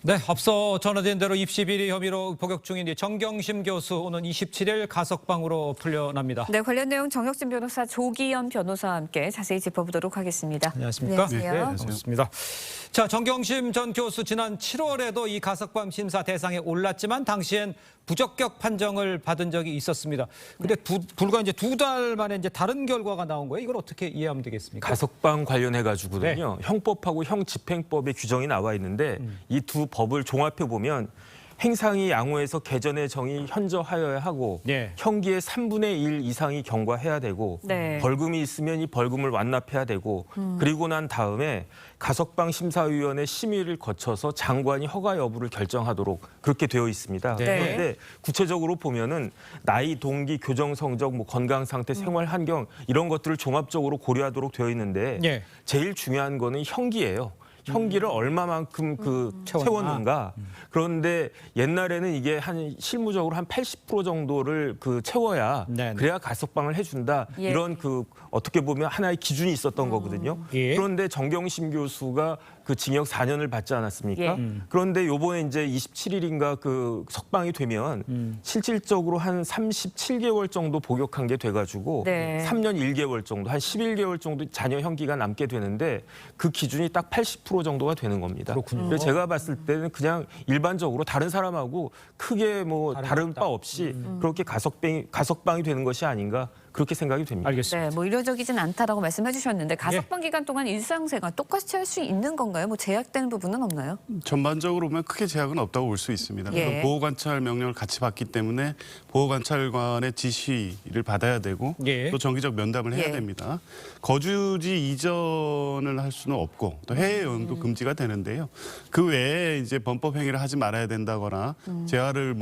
네, 앞서 전해진 대로 입시 비리 혐의로 복역 중인 정경심 교수 오는 27일 가석방으로 풀려납니다. 네, 관련 내용 정혁진 변호사, 조기현 변호사와 함께 자세히 짚어보도록 하겠습니다. 안녕하십니까? 안녕하세요. 네, 반갑습니다. 자, 정경심 전 교수 지난 7월에도 이 가석방 심사 대상에 올랐지만 당시엔 부적격 판정을 받은 적이 있었습니다. 근데 불과 이제 2달 만에 이제 다른 결과가 나온 거예요. 이걸 어떻게 이해하면 되겠습니까? 가석방 관련해 가지고는요. 형법하고 형집행법의 규정이 나와 있는데 이 두 법을 종합해 보면 행상이 양호해서 개전의 정이 현저하여야 하고 형기의 3분의 1 이상이 경과해야 되고 벌금이 있으면 이 벌금을 완납해야 되고 그리고 난 다음에 가석방 심사위원회 심의를 거쳐서 장관이 허가 여부를 결정하도록 그렇게 되어 있습니다. 그런데 구체적으로 보면은 나이, 동기, 교정 성적, 뭐 건강 상태, 생활 환경 이런 것들을 종합적으로 고려하도록 되어 있는데 제일 중요한 거는 형기예요. 형기를 얼마만큼 채웠는가. 그런데 옛날에는 이게 실무적으로 한 80% 정도를 채워야 그래야 가석방을 해준다. 이런 어떻게 보면 하나의 기준이 있었던 거거든요. 그런데 정경심 교수가 징역 4년을 받지 않았습니까? 그런데 요번에 이제 27일인가 석방이 되면 실질적으로 한 37개월 정도 복역한 게 돼가지고 3년 1개월 정도, 한 11개월 정도 자녀 형기가 남게 되는데 그 기준이 딱 80% 정도가 되는 겁니다. 그렇군요. 그래서 제가 봤을 때는 그냥 일반적으로 다른 사람하고 크게 다른 바 없이 그렇게 가석방이 되는 것이 아닌가 그렇게 생각이 됩니다. 알겠습니다. 네, 뭐 의료적이진 않다라고 말씀해 주셨는데 가석방 기간 동안 일상생활 똑같이 할 수 있는 건가요? 뭐 제약되는 부분은 없나요? 전반적으로 보면 크게 제약은 없다고 볼 수 있습니다. 보호관찰 명령을 같이 받기 때문에 보호관찰관의 지시를 받아야 되고 또 정기적 면담을 해야 됩니다. 거주지 이전을 할 수는 없고 또 해외 여행도 금지가 되는데요. 그 외에 이제 범법 행위를 하지 말아야 된다거나 재활을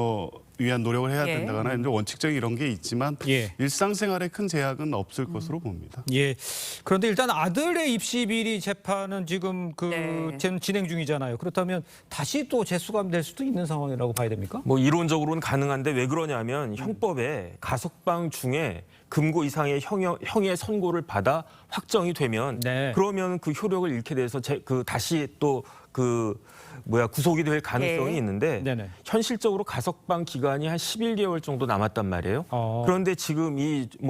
위한 노력을 해야 된다거나 이제 원칙적인 이런 게 있지만 일상생활에 큰 제약은 없을 것으로 봅니다. 그런데 일단 아들의 입시 비리 재판은 지금 진행 중이잖아요. 그렇다면 다시 또 재수감될 수도 있는 상황이라고 봐야 됩니까? 이론적으로는 가능한데 왜 그러냐면 형법에 가석방 중에 금고 이상의 형의 선고를 받아 확정이 되면 그러면 그 효력을 잃게 돼서 다시 또 구속이 될 가능성이 있는데 현실적으로 가석방 기간이 한 11개월 정도 남았단 말이에요. 그런데 지금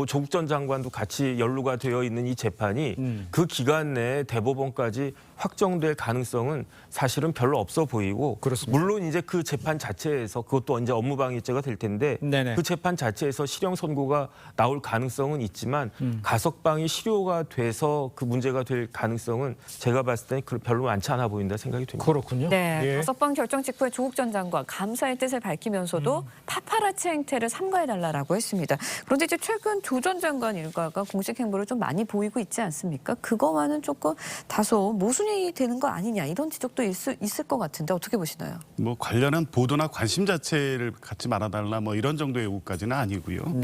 조국 전 장관도 같이 연루가 되어 있는 이 재판이 그 기간 내에 대법원까지 확정될 가능성은 사실은 별로 없어 보이고 물론 이제 그 재판 자체에서 그것도 이제 업무방해죄가 될 텐데 그 재판 자체에서 실형 선고가 나올 가능성은 있지만 가석방이 실효가 돼서 그 문제가 될 가능성은 제가 봤을 때는 별로 많지 않아 보인다 생각이 됩니다. 그렇군요. 가석방 결정 직후에 조국 전 장관 감사의 뜻을 밝히면서도 파파라치 행태를 삼가해달라고 했습니다. 그런데 이제 최근 조 전 장관 일가가 공식 행보를 좀 많이 보이고 있지 않습니까? 그거와는 조금 다소 모순이 되는 거 아니냐 이런 지적도 있을 것 같은데 어떻게 보시나요? 관련한 보도나 관심 자체를 갖지 말아달라 이런 정도의 요구까지는 아니고요.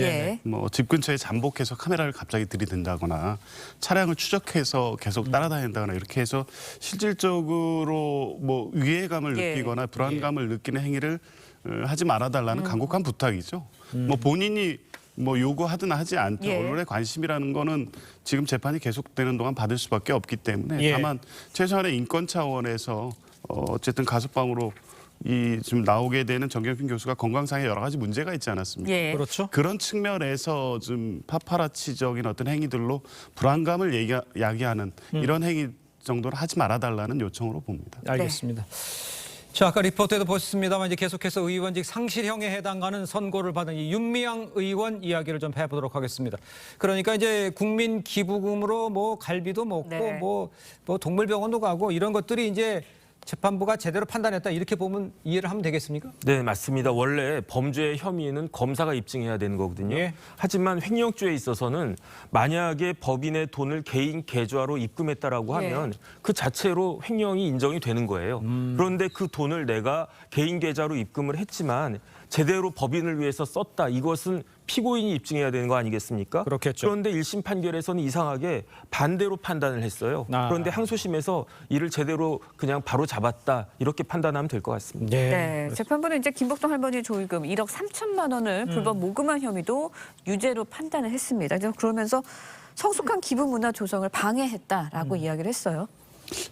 집 근처에 잠복해서 카메라를 갑자기 들이댄다거나 차량을 추적해서 계속 따라다닌다거나 이렇게 해서 실질적으로 위해감을 느끼거나 불안감을 느끼는 행위를 하지 말아달라는 간곡한 부탁이죠. 본인이 요구하든 하지 않든 언론의 관심이라는 거는 지금 재판이 계속되는 동안 받을 수밖에 없기 때문에 다만 최소한의 인권 차원에서 어쨌든 가석방으로 지금 나오게 되는 정경심 교수가 건강상에 여러 가지 문제가 있지 않았습니까? 그렇죠. 그런 측면에서 좀 파파라치적인 어떤 행위들로 불안감을 야기하는 이런 행위 정도는 하지 말아달라는 요청으로 봅니다. 알겠습니다. 자, 아까 리포트에도 보셨습니다만 이제 계속해서 의원직 상실형에 해당하는 선고를 받은 이 윤미향 의원 이야기를 좀 해보도록 하겠습니다. 그러니까 이제 국민 기부금으로 갈비도 먹고 동물병원도 가고 이런 것들이 이제 재판부가 제대로 판단했다 이렇게 보면 이해를 하면 되겠습니까? 네, 맞습니다. 원래 범죄의 혐의는 검사가 입증해야 되는 거거든요. 하지만 횡령죄에 있어서는 만약에 법인의 돈을 개인 계좌로 입금했다라고 하면 그 자체로 횡령이 인정이 되는 거예요. 그런데 그 돈을 내가 개인 계좌로 입금을 했지만 제대로 법인을 위해서 썼다. 이것은 피고인이 입증해야 되는 거 아니겠습니까? 그렇겠죠. 그런데 1심 판결에서는 이상하게 반대로 판단을 했어요. 그런데 항소심에서 이를 제대로 그냥 바로 잡았다. 이렇게 판단하면 될 것 같습니다. 재판부는 이제 김복동 할머니 조의금 1억 3천만 원을 불법 모금한 혐의도 유죄로 판단을 했습니다. 그러면서 성숙한 기부 문화 조성을 방해했다라고 이야기를 했어요.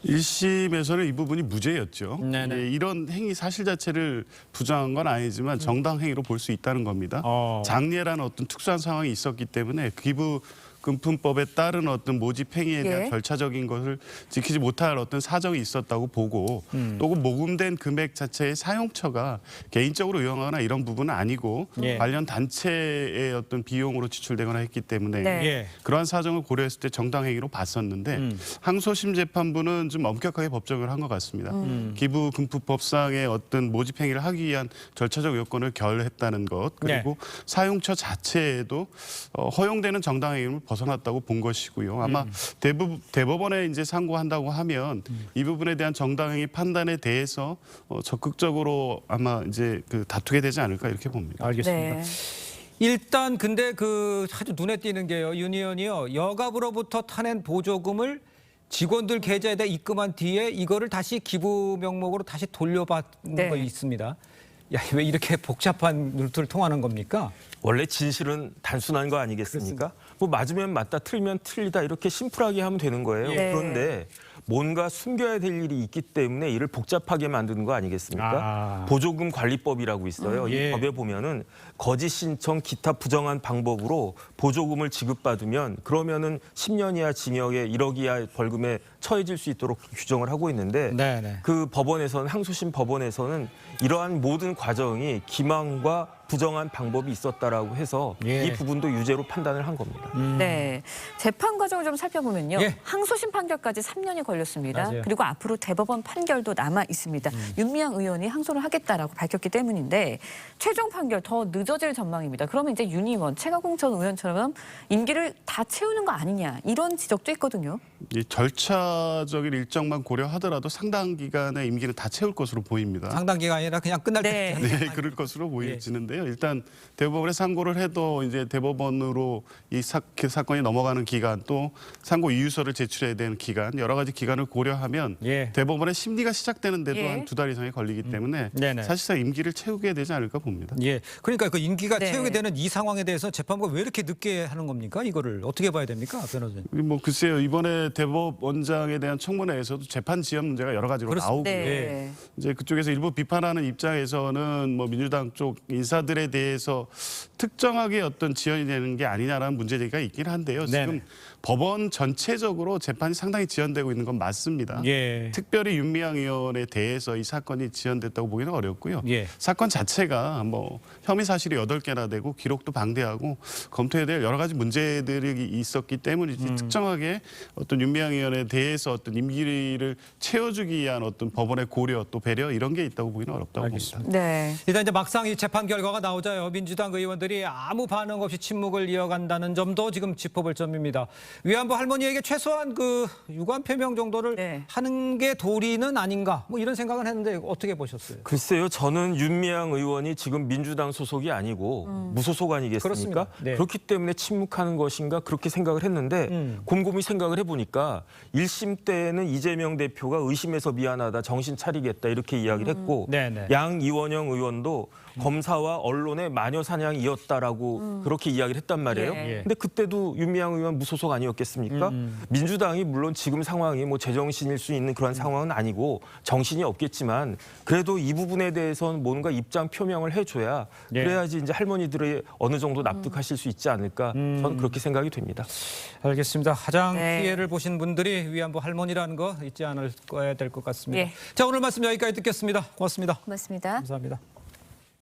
1심에서는 이 부분이 무죄였죠. 네네. 예, 이런 행위 사실 자체를 부정한 건 아니지만 정당 행위로 볼 수 있다는 겁니다. 장례라는 어떤 특수한 상황이 있었기 때문에 기부금품법에 따른 어떤 모집 행위에 대한 예. 절차적인 것을 지키지 못할 어떤 사정이 있었다고 보고 또 그 모금된 금액 자체의 사용처가 개인적으로 이용하거나 이런 부분은 아니고 예. 관련 단체의 어떤 비용으로 지출되거나 했기 때문에 네. 예. 그러한 사정을 고려했을 때 정당 행위로 봤었는데 항소심 재판부는 좀 엄격하게 법정을 한 것 같습니다. 기부금품법상의 어떤 모집 행위를 하기 위한 절차적 요건을 결했다는 것 그리고 사용처 자체에도 허용되는 정당 행위를 벗어났다고 본 것이고요. 아마 대법원에 이제 상고한다고 하면 이 부분에 대한 정당 행위 판단에 대해서 적극적으로 아마 이제 다투게 되지 않을까 이렇게 봅니다. 알겠습니다. 네. 일단 근데 아주 눈에 띄는 게요. 윤 의원이요. 여갑으로부터 타낸 보조금을 직원들 계좌에다 입금한 뒤에 이거를 다시 기부 명목으로 다시 돌려받는 네. 거 있습니다. 야, 왜 이렇게 복잡한 루트를 통하는 겁니까? 원래 진실은 단순한 거 아니겠습니까? 뭐 맞으면 맞다, 틀면 틀리다 이렇게 심플하게 하면 되는 거예요. 네. 그런데 뭔가 숨겨야 될 일이 있기 때문에 이를 복잡하게 만드는 거 아니겠습니까? 보조금 관리법이라고 있어요. 예. 이 법에 보면은 거짓 신청, 기타 부정한 방법으로 보조금을 지급받으면 그러면은 10년 이하 징역에 1억 이하 벌금에 처해질 수 있도록 규정을 하고 있는데 네네. 그 법원에서는 항소심 법원에서는 이러한 모든 과정이 기망과 부정한 방법이 있었다라고 해서 예. 이 부분도 유죄로 판단을 한 겁니다. 네. 재판 과정을 좀 살펴보면요. 예. 항소심 판결까지 3년이 걸렸습니다. 맞아요. 그리고 앞으로 대법원 판결도 남아 있습니다. 윤미향 의원이 항소를 하겠다라고 밝혔기 때문인데 최종 판결 더 늦어질 전망입니다. 그러면 이제 윤 의원, 최가공 전 의원처럼 임기를 다 채우는 거 아니냐 이런 지적도 있거든요. 이 절차적인 일정만 고려하더라도 상당 기간의 임기는 다 채울 것으로 보입니다. 상당 기간이 아니라 그냥 끝날 네. 때. 네, 그럴 것으로 보여지는데요. 일단 대법원에 상고를 해도 이제 대법원으로 그 사건이 넘어가는 기간 또 상고 이유서를 제출해야 되는 기간 여러 가지 기간을 고려하면 예. 대법원의 심리가 시작되는데도 예. 한 2달 이상이 걸리기 때문에 네네. 사실상 임기를 채우게 되지 않을까 봅니다. 예. 그러니까 그 임기가 네. 채우게 되는 이 상황에 대해서 재판부가 왜 이렇게 늦게 하는 겁니까? 이거를 어떻게 봐야 됩니까, 변호사님? 뭐 글쎄요 이번에 대법원장에 대한 청문회에서도 재판 지연 문제가 여러 가지로 그렇습니다. 나오고요. 네. 이제 그쪽에서 일부 비판하는 입장에서는 뭐 민주당 쪽 인사들에 대해서 특정하게 어떤 지연이 되는 게 아니냐라는 문제제기가 있긴 한데요. 지금 네네. 법원 전체적으로 재판이 상당히 지연되고 있는 건 맞습니다. 예. 특별히 윤미향 의원에 대해서 이 사건이 지연됐다고 보기는 어렵고요. 예. 사건 자체가 뭐 혐의 사실이 8개나 되고 기록도 방대하고 검토해야 될 여러 가지 문제들이 있었기 때문이지 특정하게 어떤 윤미향 의원에 대해서 어떤 임기를 채워주기 위한 어떤 법원의 고려 또 배려 이런 게 있다고 보기는 어렵다고 알겠습니다. 봅니다. 네. 일단 이제 막상 이 재판 결과가 나오자요. 민주당 의원들이 아무 반응 없이 침묵을 이어간다는 점도 지금 짚어볼 점입니다. 위안부 할머니에게 최소한 그 유감 표명 정도를 네. 하는 게 도리는 아닌가? 뭐 이런 생각은 했는데 어떻게 보셨어요? 글쎄요, 저는 윤미향 의원이 지금 민주당 소속이 아니고 무소속 아니겠습니까? 그렇습니다. 네. 그렇기 때문에 침묵하는 것인가 그렇게 생각을 했는데 곰곰이 생각을 해보니까 1심 때는 이재명 대표가 의심해서 미안하다, 정신 차리겠다 이렇게 이야기를 했고 네네. 양 이원영 의원도 검사와 언론의 마녀 사냥이었다라고 그렇게 이야기를 했단 말이에요. 예. 근데 그때도 윤미향 의원 무소속 아니었겠습니까? 민주당이 물론 지금 상황이 뭐 제정신일 수 있는 그런 상황은 아니고 정신이 없겠지만 그래도 이 부분에 대해서는 뭔가 입장 표명을 해줘야 예. 그래야지 이제 할머니들이 어느 정도 납득하실 수 있지 않을까 저는 그렇게 생각이 됩니다. 알겠습니다. 가장 네. 피해를 보신 분들이 위안부 할머니라는 거 잊지 않을 거야 될 것 같습니다. 예. 자, 오늘 말씀 여기까지 듣겠습니다. 고맙습니다. 고맙습니다. 감사합니다.